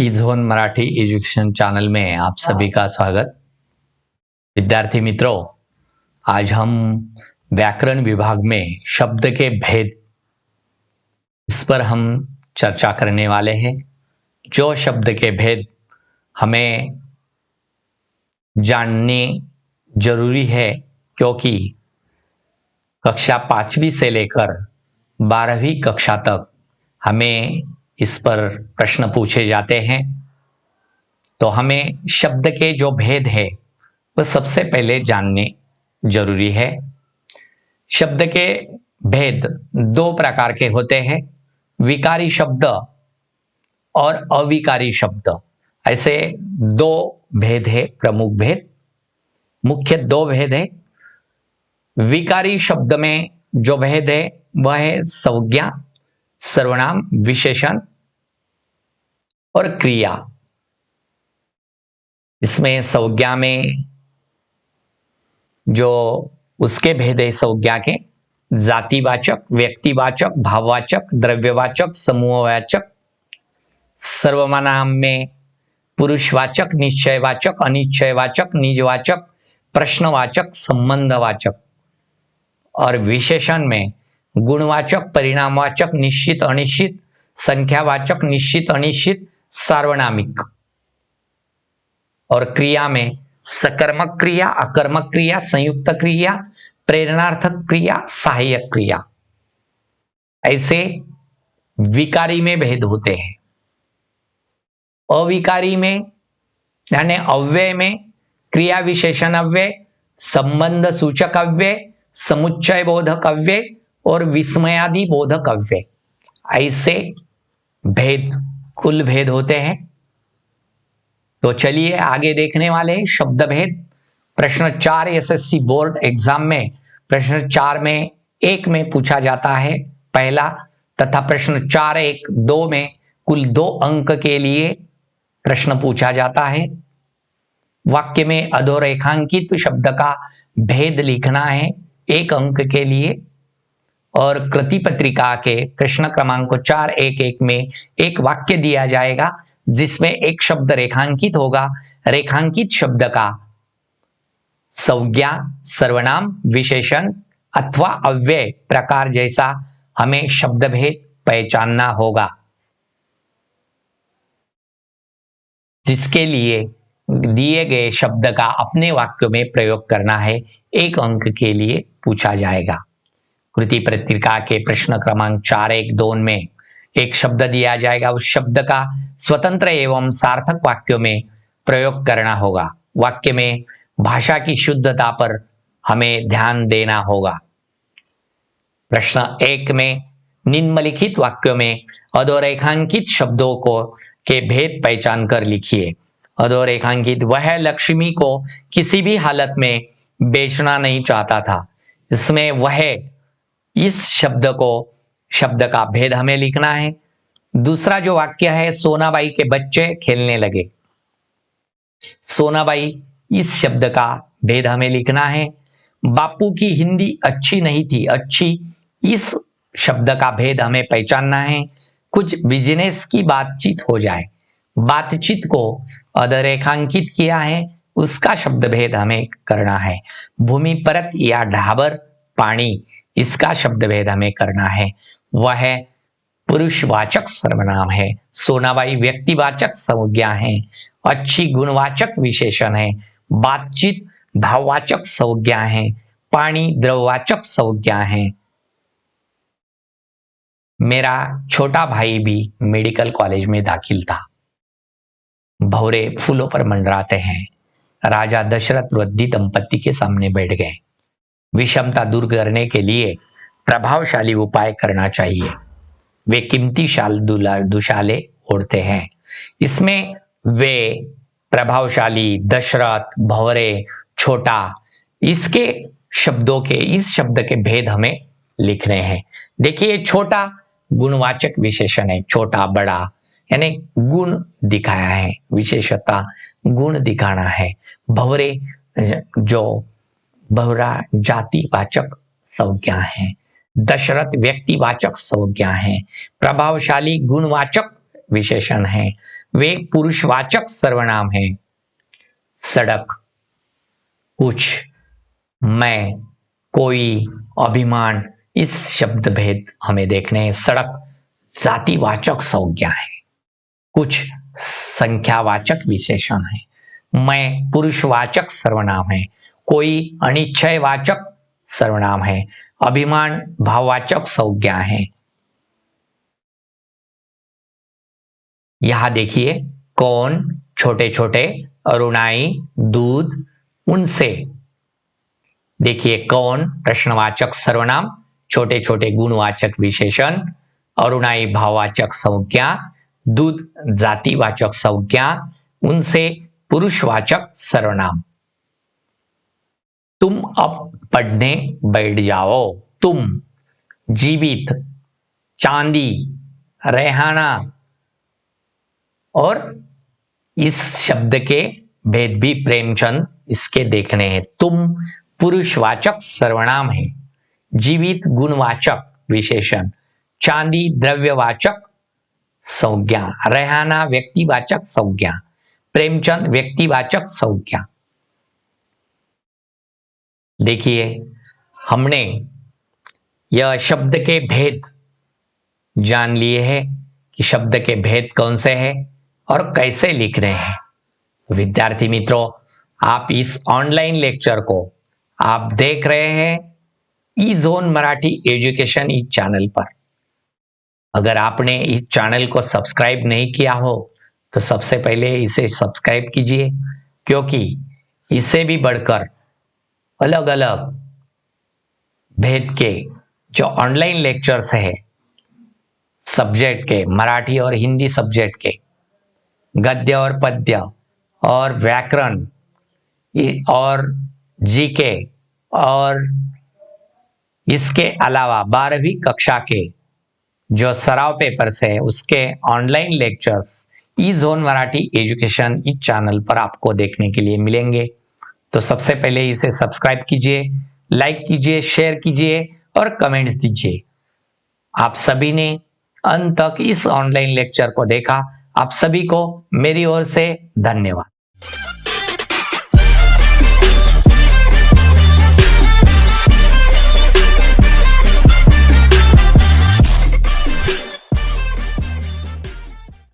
ई-झोन Marathi education channel में आप सभी का स्वागत। विद्यार्थी मित्रों, आज हम व्याकरण विभाग में शब्द के भेद, इस पर हम चर्चा करने वाले हैं। जो शब्द के भेद हमें जानने जरूरी है, क्योंकि कक्षा 5वीं से लेकर 12वीं कक्षा तक हमें इस पर प्रश्न पूछे जाते हैं। तो हमें शब्द के जो भेद है वह सबसे पहले जानने जरूरी है। शब्द के भेद दो प्रकार के होते हैं, विकारी शब्द और अविकारी शब्द। ऐसे दो भेद है, प्रमुख भेद, मुख्य दो भेद है। विकारी शब्द में जो भेद है वह है संज्ञा, सर्वनाम, विशेषण और क्रिया। इसमें संज्ञा में जो उसके भेद है, संज्ञा के जातिवाचक, व्यक्तिवाचक, भाववाचक, द्रव्यवाचक, समूहवाचक। सर्वनाम में पुरुषवाचक, निश्चयवाचक, अनिश्चयवाचक, निजवाचक, प्रश्नवाचक, संबंधवाचक। और विशेषण में गुणवाचक, परिणामवाचक, निश्चित, अनिश्चित, संख्यावाचक, निश्चित, अनिश्चित, सार्वनामिक। और क्रिया में सकर्मक क्रिया, अकर्मक क्रिया, संयुक्त क्रिया, प्रेरणार्थक क्रिया, सहायक क्रिया। ऐसे विकारी में भेद होते हैं। अविकारी में यानी अव्यय में क्रिया विशेषण अव्यय, संबंध सूचक अव्यय, समुच्चय बोधक अव्यय और विस्मयादि बोधक अव्यय। ऐसे भेद, कुल भेद होते हैं। तो चलिए आगे देखने वाले हैं शब्द भेद। प्रश्न 4 एसएससी बोर्ड एग्जाम में प्रश्न 4 में 1 में पूछा जाता है पहला, तथा प्रश्न 4-1-2 में कुल 2 अंक के लिए प्रश्न पूछा जाता है। वाक्य में अधोरेखांकित शब्द का भेद लिखना है 1 अंक के लिए। और कृति पत्रिका के प्रश्न क्रमांक 4-1-1 में एक वाक्य दिया जाएगा जिसमें एक शब्द रेखांकित होगा। रेखांकित शब्द का संज्ञा, सर्वनाम, विशेषण अथवा अव्यय प्रकार जैसा हमें शब्द भेद पहचानना होगा, जिसके लिए दिए गए शब्द का अपने वाक्य में प्रयोग करना है। 1 अंक के लिए पूछा जाएगा। कृति पत्रिका के प्रश्न क्रमांक 4-1-2 में एक शब्द दिया जाएगा, उस शब्द का स्वतंत्र एवं सार्थक वाक्यों में प्रयोग करना होगा। वाक्य में भाषा की शुद्धता पर हमें ध्यान देना होगा। प्रश्न 1 में निम्नलिखित वाक्यों में अधोरेखांकित शब्दों को के भेद पहचान कर लिखिए। अधोरेखांकित, वह लक्ष्मी को किसी भी हालत में बेचना नहीं चाहता था। इसमें वह, इस शब्द का भेद हमें लिखना है। दूसरा जो वाक्य है, सोनाबाई के बच्चे खेलने लगे। सोनाबाई, इस शब्द का भेद हमें लिखना है। बापू की हिंदी अच्छी नहीं थी। अच्छी, इस शब्द का भेद हमें पहचानना है। कुछ बिजनेस की बातचीत हो जाए, बातचीत को अधोरेखांकित किया है, उसका शब्द भेद हमें करना है। भूमि परत या ढाबर पानी, इसका शब्द भेद हमें करना है। वह पुरुषवाचक सर्वनाम है। सोनाबाई व्यक्तिवाचक संज्ञा है। अच्छी गुणवाचक विशेषण है। बातचीत भाववाचक संज्ञा है। पानी द्रववाचक संज्ञा है। मेरा छोटा भाई भी मेडिकल कॉलेज में दाखिल था। भौरे फूलों पर मंडराते हैं। राजा दशरथ वृद्धि दंपति के सामने बैठ गए। विषमता दूर करने के लिए प्रभावशाली उपाय करना चाहिए। वे कीमती शाल दुशाले ओढ़ते हैं। इसमें वे, प्रभावशाली, दशरथ, भौरे, छोटा, इसके शब्दों के, इस शब्द के भेद हमें लिखने हैं। देखिए, छोटा गुणवाचक विशेषण है। छोटा, बड़ा, यानी गुण दिखाया है, विशेषता गुण दिखाना है। भौरे, जो बहुरा जातिवाचक संज्ञा है। दशरथ व्यक्तिवाचक संज्ञा है। प्रभावशाली गुणवाचक विशेषण हैं। वे पुरुषवाचक सर्वनाम हैं। सड़क, कुछ, मैं, कोई, अभिमान, इस शब्द भेद हमें देखने हैं। सड़क जातिवाचक संज्ञा है, कुछ संख्यावाचक विशेषण है, मैं पुरुषवाचक सर्वनाम है, कोई अनिश्चयवाचक सर्वनाम है, अभिमान भाववाचक संज्ञा है। यहां देखिए, कौन छोटे छोटे, अरुणाई दूध, उनसे। देखिए, कौन प्रश्नवाचक सर्वनाम, छोटे छोटे गुणवाचक विशेषण, अरुणाई भाववाचक संज्ञा, दूध जातिवाचक संज्ञा, उनसे पुरुषवाचक सर्वनाम। तुम अब पढ़ने बैठ जाओ। तुम, जीवित, चांदी, रेहाना, और इस शब्द के भेद भी प्रेमचंद इसके देखने हैं। तुम पुरुषवाचक सर्वनाम है, जीवित गुणवाचक विशेषण, चांदी द्रव्यवाचक संज्ञा, रेहाना व्यक्तिवाचक संज्ञा, प्रेमचंद व्यक्तिवाचक संज्ञा। देखिए, हमने यह शब्द के भेद जान लिए हैं कि शब्द के भेद कौन से हैं और कैसे लिख रहे हैं। विद्यार्थी मित्रों, आप इस ऑनलाइन लेक्चर को आप देख रहे हैं ई जोन मराठी एजुकेशन इस चैनल पर। अगर आपने इस चैनल को सब्सक्राइब नहीं किया हो तो सबसे पहले इसे सब्सक्राइब कीजिए, क्योंकि इससे भी बढ़कर अलग अलग भेद के जो ऑनलाइन लेक्चर्स है, सब्जेक्ट के, मराठी और हिंदी सब्जेक्ट के, गद्य और पद्य और व्याकरण और जीके, और इसके अलावा 12वीं कक्षा के जो सराव पेपर्स है उसके ऑनलाइन लेक्चर्स ई जोन मराठी एजुकेशन इस चैनल पर आपको देखने के लिए मिलेंगे। तो सबसे पहले इसे सब्सक्राइब कीजिए, लाइक कीजिए, शेयर कीजिए और कमेंट्स दीजिए। आप सभी ने अंत तक इस ऑनलाइन लेक्चर को देखा, आप सभी को मेरी ओर से धन्यवाद।